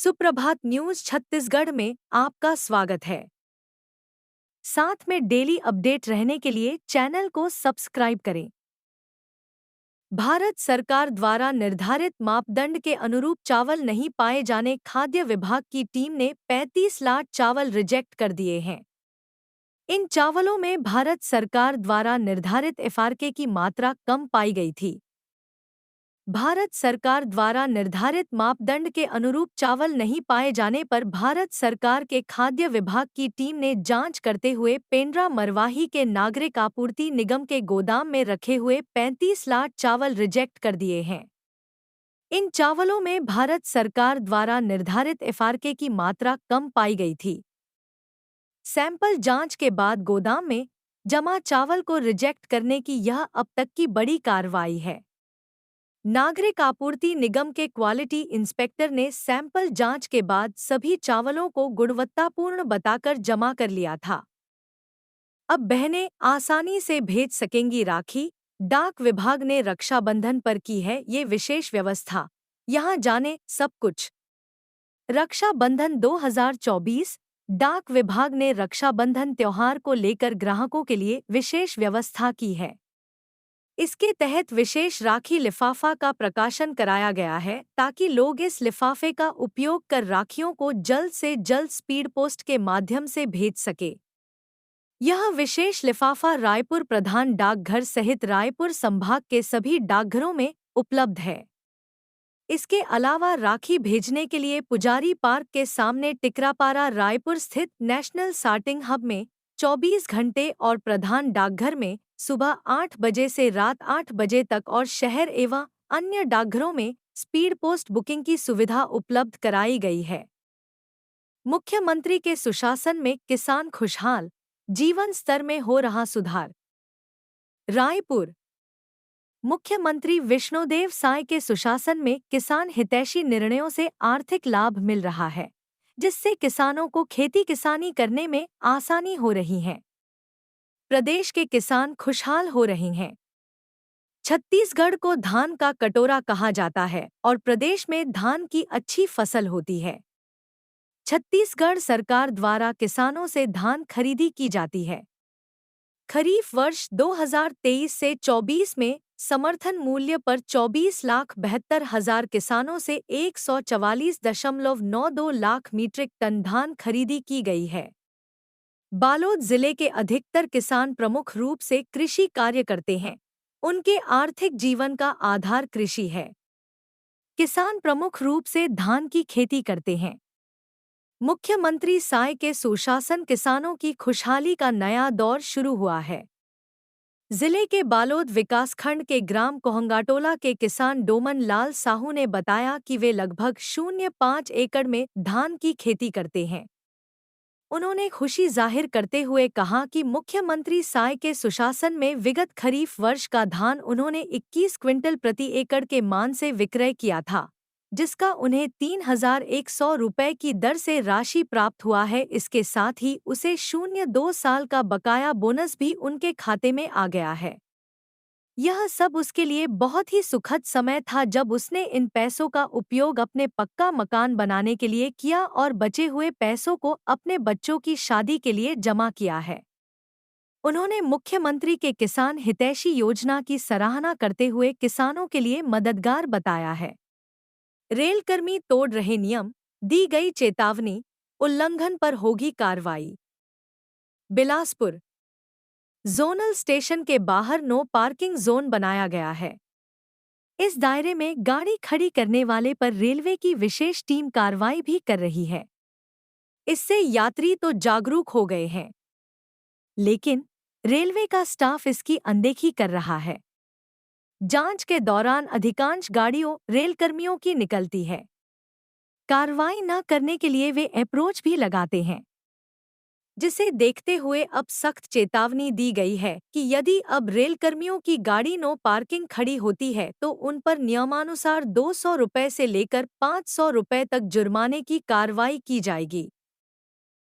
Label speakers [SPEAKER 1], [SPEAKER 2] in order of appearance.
[SPEAKER 1] सुप्रभात न्यूज छत्तीसगढ़ में आपका स्वागत है। साथ में डेली अपडेट रहने के लिए चैनल को सब्सक्राइब करें। भारत सरकार द्वारा निर्धारित मापदंड के अनुरूप चावल नहीं पाए जाने खाद्य विभाग की टीम ने 35 लाख चावल रिजेक्ट कर दिए हैं। इन चावलों में भारत सरकार द्वारा निर्धारित एफआरके की मात्रा कम पाई गई थी। भारत सरकार द्वारा निर्धारित मापदंड के अनुरूप चावल नहीं पाए जाने पर भारत सरकार के खाद्य विभाग की टीम ने जांच करते हुए पेंड्रा मरवाही के नागरिक आपूर्ति निगम के गोदाम में रखे हुए 35 लाख चावल रिजेक्ट कर दिए हैं। इन चावलों में भारत सरकार द्वारा निर्धारित एफआरके की मात्रा कम पाई गई थी। सैंपल जांच के बाद गोदाम में जमा चावल को रिजेक्ट करने की यह अब तक की बड़ी कार्रवाई है। नागरिक आपूर्ति निगम के क्वालिटी इंस्पेक्टर ने सैंपल जांच के बाद सभी चावलों को गुणवत्तापूर्ण बताकर जमा कर लिया था। अब बहनें आसानी से भेज सकेंगी राखी। डाक विभाग ने रक्षाबंधन पर की है ये विशेष व्यवस्था। यहाँ जाने सब कुछ। रक्षाबंधन 2024। डाक विभाग ने रक्षाबंधन त्योहार को लेकर ग्राहकों के लिए विशेष व्यवस्था की है। इसके तहत विशेष राखी लिफाफा का प्रकाशन कराया गया है ताकि लोग इस लिफाफे का उपयोग कर राखियों को जल्द से जल्द स्पीड पोस्ट के माध्यम से भेज सके। यह विशेष लिफाफा रायपुर प्रधान डाकघर सहित रायपुर संभाग के सभी डाकघरों में उपलब्ध है। इसके अलावा राखी भेजने के लिए पुजारी पार्क के सामने टिकरापारा रायपुर स्थित नेशनल सॉर्टिंग हब में 24 घंटे और प्रधान डाकघर में सुबह 8 बजे से रात 8 बजे तक और शहर एवं अन्य डाकघरों में स्पीड पोस्ट बुकिंग की सुविधा उपलब्ध कराई गई है। मुख्यमंत्री के सुशासन में किसान खुशहाल, जीवन स्तर में हो रहा सुधार। रायपुर। मुख्यमंत्री विष्णुदेव साय के सुशासन में किसान हितैषी निर्णयों से आर्थिक लाभ मिल रहा है, जिससे किसानों को खेती किसानी करने में आसानी हो रही है। प्रदेश के किसान खुशहाल हो रहे हैं। छत्तीसगढ़ को धान का कटोरा कहा जाता है और प्रदेश में धान की अच्छी फसल होती है। छत्तीसगढ़ सरकार द्वारा किसानों से धान खरीदी की जाती है। खरीफ वर्ष 2023 से 24 में समर्थन मूल्य पर 24,72,000 किसानों से 144.92 लाख मीट्रिक टन धान खरीदी की गई है। बालोद जिले के अधिकतर किसान प्रमुख रूप से कृषि कार्य करते हैं। उनके आर्थिक जीवन का आधार कृषि है। किसान प्रमुख रूप से धान की खेती करते हैं। मुख्यमंत्री साय के सुशासन किसानों की खुशहाली का नया दौर शुरू हुआ है। जिले के बालोद विकासखंड के ग्राम कोहंगाटोला के किसान डोमन लाल साहू ने बताया कि वे लगभग 0.5 एकड़ में धान की खेती करते हैं। उन्होंने खुशी जाहिर करते हुए कहा कि मुख्यमंत्री साय के सुशासन में विगत खरीफ वर्ष का धान उन्होंने 21 क्विंटल प्रति एकड़ के मान से विक्रय किया था, जिसका उन्हें 3,100 रुपये की दर से राशि प्राप्त हुआ है। इसके साथ ही उसे 0.2 साल का बकाया बोनस भी उनके खाते में आ गया है। यह सब उसके लिए बहुत ही सुखद समय था जब उसने इन पैसों का उपयोग अपने पक्का मकान बनाने के लिए किया और बचे हुए पैसों को अपने बच्चों की शादी के लिए जमा किया है। उन्होंने मुख्यमंत्री के किसान हितैषी योजना की सराहना करते हुए किसानों के लिए मददगार बताया है। रेलकर्मी तोड़ रहे नियम, दी गई चेतावनी, उल्लंघन पर होगी कार्रवाई। बिलासपुर। जोनल स्टेशन के बाहर नो पार्किंग जोन बनाया गया है। इस दायरे में गाड़ी खड़ी करने वाले पर रेलवे की विशेष टीम कार्रवाई भी कर रही है। इससे यात्री तो जागरूक हो गए हैं, लेकिन रेलवे का स्टाफ इसकी अनदेखी कर रहा है। जांच के दौरान अधिकांश गाड़ियों रेलकर्मियों की निकलती है। कार्रवाई न करने के लिए वे अप्रोच भी लगाते हैं, जिसे देखते हुए अब सख्त चेतावनी दी गई है कि यदि अब रेलकर्मियों की गाड़ी नो पार्किंग खड़ी होती है तो उन पर नियमानुसार 200 रुपये से लेकर 500 रुपये तक जुर्माने की कार्रवाई की जाएगी।